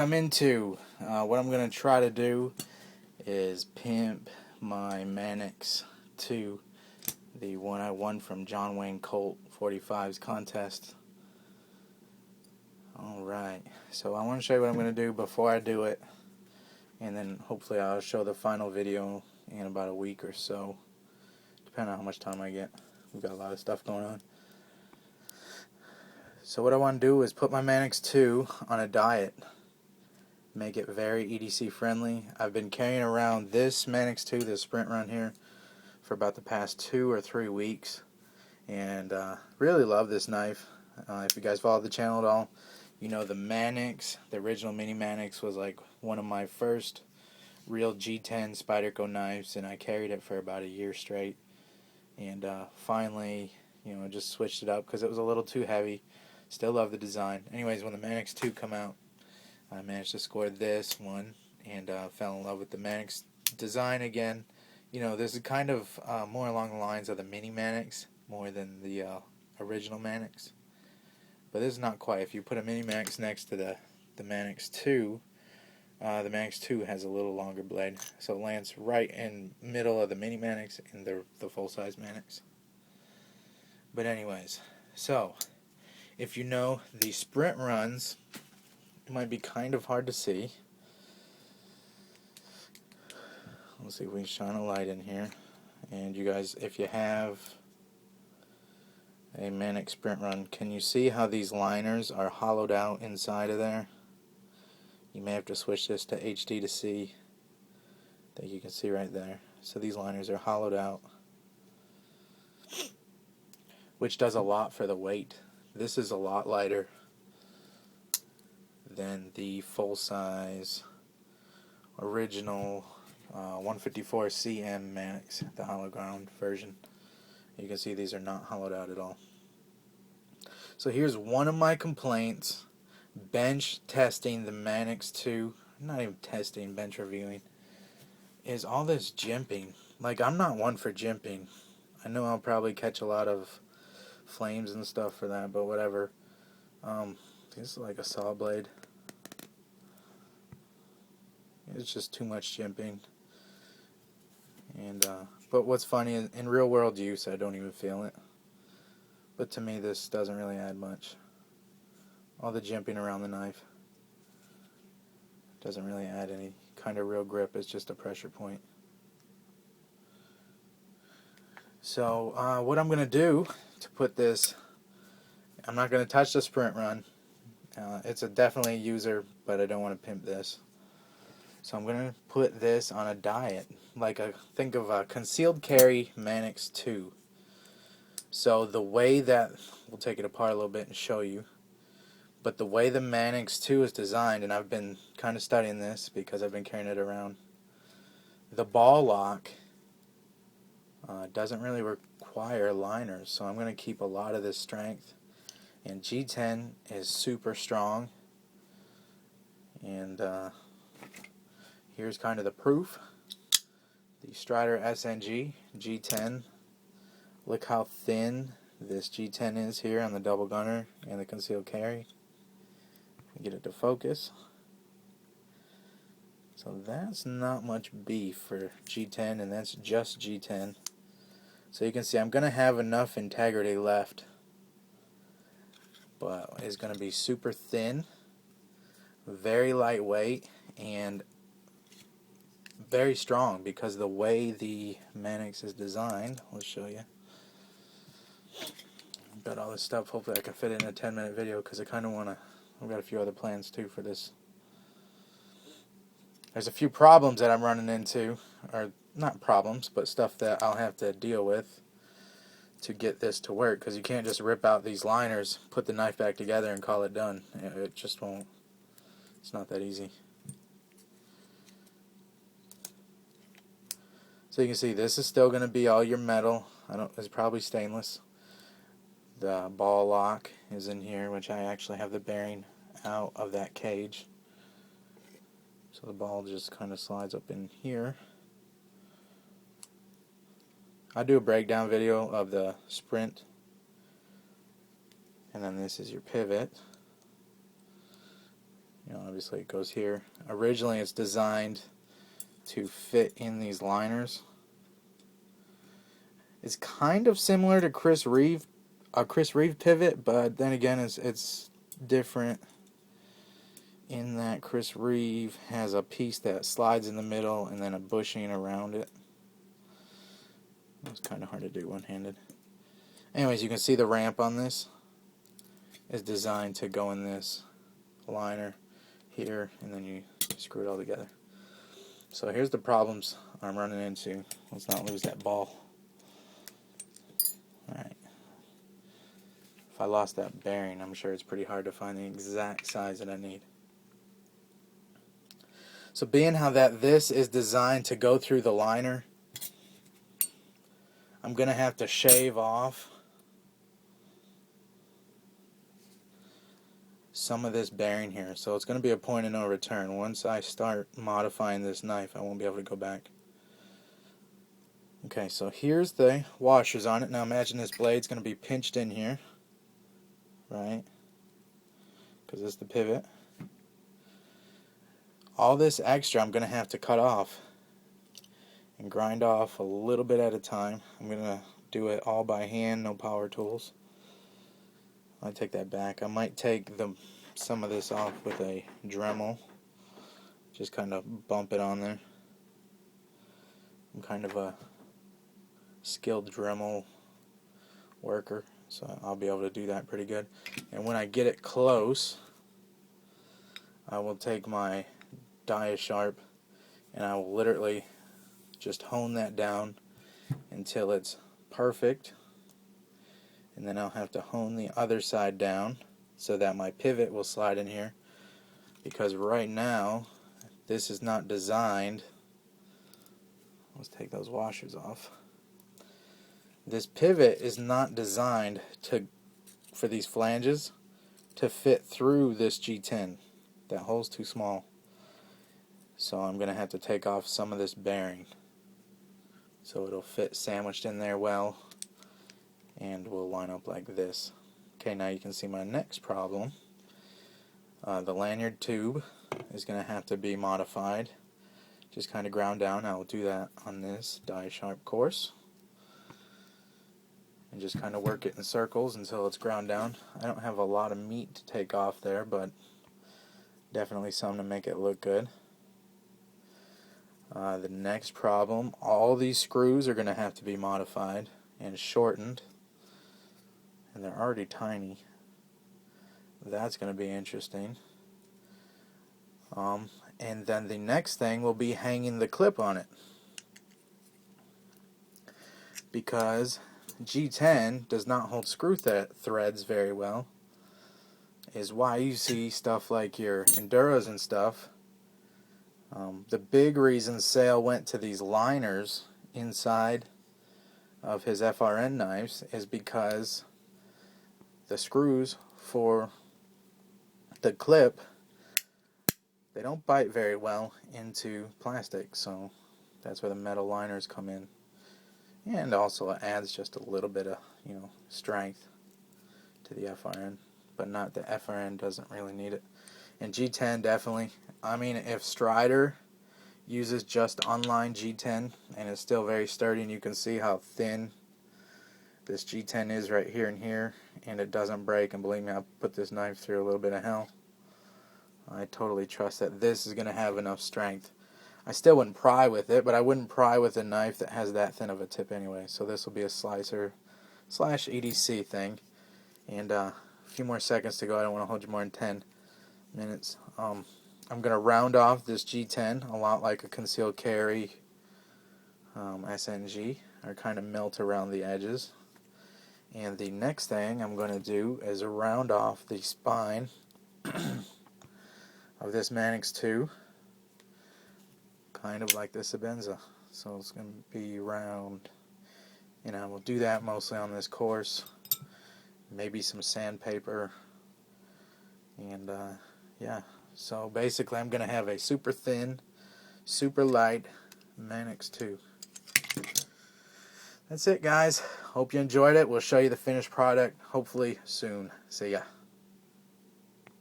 I'm into. What I'm going to try to do is pimp my Manix to the one I won from John Wayne Colt 45's contest. Alright, so I want to show you what I'm going to do before I do it, and then hopefully I'll show the final video in about a week or so, depending on how much time I get. We've got a lot of stuff going on. So what I want to do is put my Manix 2 on a diet. Make it very EDC friendly. I've been carrying around this Manix 2, this sprint run here, for about the past 2 or 3 weeks, and really love this knife. If you guys follow the channel at all, you know the Manix, the original mini Manix, was like one of my first real G10 Spyderco knives, and I carried it for about a year straight, and finally, just switched it up because it was a little too heavy. Still love the design. Anyways, when the Manix 2 come out, I managed to score this one and fell in love with the Manix design again. This is kind of more along the lines of the mini Manix more than the original Manix. But this is not quite. If you put a mini Manix next to the Manix 2, the Manix 2 has a little longer blade. So it lands right in middle of the mini Manix and the full-size Manix. But anyways, so if you know the sprint runs, it might be kind of hard to see. Let's see if we can shine a light in here. And you guys, if you have a Manix sprint run, can you see how these liners are hollowed out inside of there? You may have to switch this to HD to see. I think you can see right there. So these liners are hollowed out, which does a lot for the weight. This is a lot lighter than the full-size original 154 CM Manix, the hollow ground version. You can see these are not hollowed out at all. So here's one of my complaints. Bench testing the Manix 2, not even testing, bench reviewing, is all this jimping. Like, I'm not one for jimping. I know I'll probably catch a lot of flames and stuff for that, but whatever. This is like a saw blade. It's just too much jimping. And but what's funny is, in real world use, I don't even feel it. But to me, this doesn't really add much. All the jimping around the knife doesn't really add any kind of real grip. It's just a pressure point. So what I'm going to do to put this, I'm not going to touch the sprint run. It's definitely a user, but I don't want to pimp this. So I'm going to put this on a diet, think of a concealed carry Manix 2. So the way that, we'll take it apart a little bit and show you, but the way the Manix 2 is designed, and I've been kind of studying this because I've been carrying it around, the ball lock doesn't really require liners, so I'm going to keep a lot of this strength. And G10 is super strong, and here's kind of the proof. The Strider SNG G10. Look how thin this G10 is here on the double gunner and the concealed carry. Get it to focus. So that's not much beef for G10, and that's just G10. So you can see I'm going to have enough integrity left, but it's going to be super thin, very lightweight, and very strong because the way the Manix is designed. Let's show you. I've got all this stuff. Hopefully I can fit it in a 10-minute video because I kind of want to. I've got a few other plans too for this. There's a few problems that I'm running into, or not problems, but stuff that I'll have to deal with to get this to work, because you can't just rip out these liners, put the knife back together, and call it done. It just won't. It's not that easy. So you can see this is still going to be all your metal. It's probably stainless. The ball lock is in here, which I actually have the bearing out of that cage. So the ball just kind of slides up in here. I do a breakdown video of the sprint. And then this is your pivot. You know, obviously it goes here. Originally it's designed to fit in these liners. It's kind of similar to Chris Reeve pivot, but then again it's different in that Chris Reeve has a piece that slides in the middle and then a bushing around it. It's kind of hard to do one-handed. Anyways, you can see the ramp on this is designed to go in this liner here, and then you screw it all together. So here's the problems I'm running into. Let's not lose that ball. Alright. If I lost that bearing, I'm sure it's pretty hard to find the exact size that I need. So being how that this is designed to go through the liner, I'm going to have to shave off some of this bearing here. So it's going to be a point of no return. Once I start modifying this knife, I won't be able to go back. Okay, so here's the washers on it. Now imagine this blade's going to be pinched in here, right? Because it's the pivot. All this extra I'm going to have to cut off and grind off a little bit at a time. I'm going to do it all by hand, no power tools. I'll take that back. I might take some of this off with a Dremel. Just kind of bump it on there. I'm kind of a skilled Dremel worker, so I'll be able to do that pretty good. And when I get it close, I will take my Dia-Sharp and I will literally just hone that down until it's perfect, and then I'll have to hone the other side down so that my pivot will slide in here, because right now this is not designed. Let's take those washers off. This pivot is not designed for these flanges to fit through this G10. That hole's too small. So I'm going to have to take off some of this bearing so it'll fit sandwiched in there well, and will line up like this. Okay, now you can see my next problem. The lanyard tube is going to have to be modified, just kind of ground down. I will do that on this Dia-Sharp course, and just kind of work it in circles until it's ground down. I don't have a lot of meat to take off there, but definitely some to make it look good. The next problem, all these screws are going to have to be modified and shortened, and they're already tiny. That's going to be interesting. And then the next thing will be hanging the clip on it, because G10 does not hold screw threads very well, is why you see stuff like your Enduros and stuff. The big reason Sale went to these liners inside of his FRN knives is because the screws for the clip, they don't bite very well into plastic, so that's where the metal liners come in. And also it adds just a little bit of, strength to the FRN, but not the FRN doesn't really need it. And G10 definitely. I mean, if Strider uses just unlined G10 and it's still very sturdy, and you can see how thin this G10 is right here and here, and it doesn't break, and believe me, I put this knife through a little bit of hell. I totally trust that this is going to have enough strength. I still wouldn't pry with it, but I wouldn't pry with a knife that has that thin of a tip anyway. So this will be a slicer / EDC thing. And a few more seconds to go. I don't want to hold you more than 10 minutes. I'm going to round off this G10 a lot like a concealed carry SNG, or kind of melt around the edges. And the next thing I'm going to do is round off the spine of this Manix 2, kind of like this Abenza. So it's going to be round. And I will do that mostly on this course. Maybe some sandpaper. And yeah. So basically I'm going to have a super thin, super light Manix 2. That's it, guys. Hope you enjoyed it. We'll show you the finished product hopefully soon. See ya.